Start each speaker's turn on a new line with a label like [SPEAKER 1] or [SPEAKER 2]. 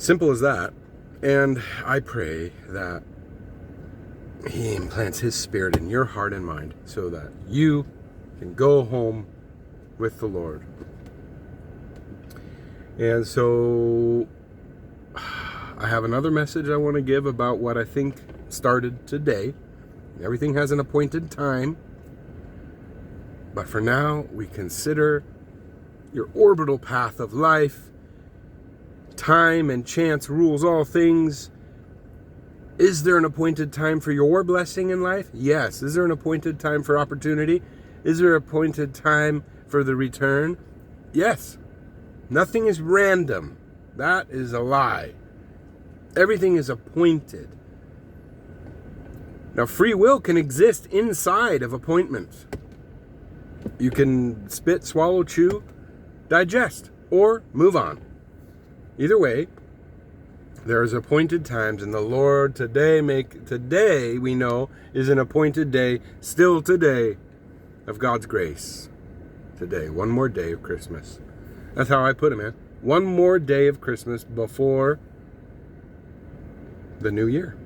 [SPEAKER 1] Simple as that. And I pray that He implants His Spirit in your heart and mind so that you can go home with the Lord. And so I have another message I want to give about what I think started today. Everything has an appointed time. But for now, we consider your orbital path of life. Time and chance rules all things. Is there an appointed time for your blessing in life? Yes. Is there an appointed time for opportunity? Is there an appointed time for the return? Yes. Nothing is random. That is a lie. Everything is appointed. Now, free will can exist inside of appointments. You can spit, swallow, chew, digest, or move on. Either way, there's appointed times, and the Lord today we know is an appointed day, still today, of God's grace. Today, one more day of Christmas. That's how I put it, man. One more day of Christmas before the new year.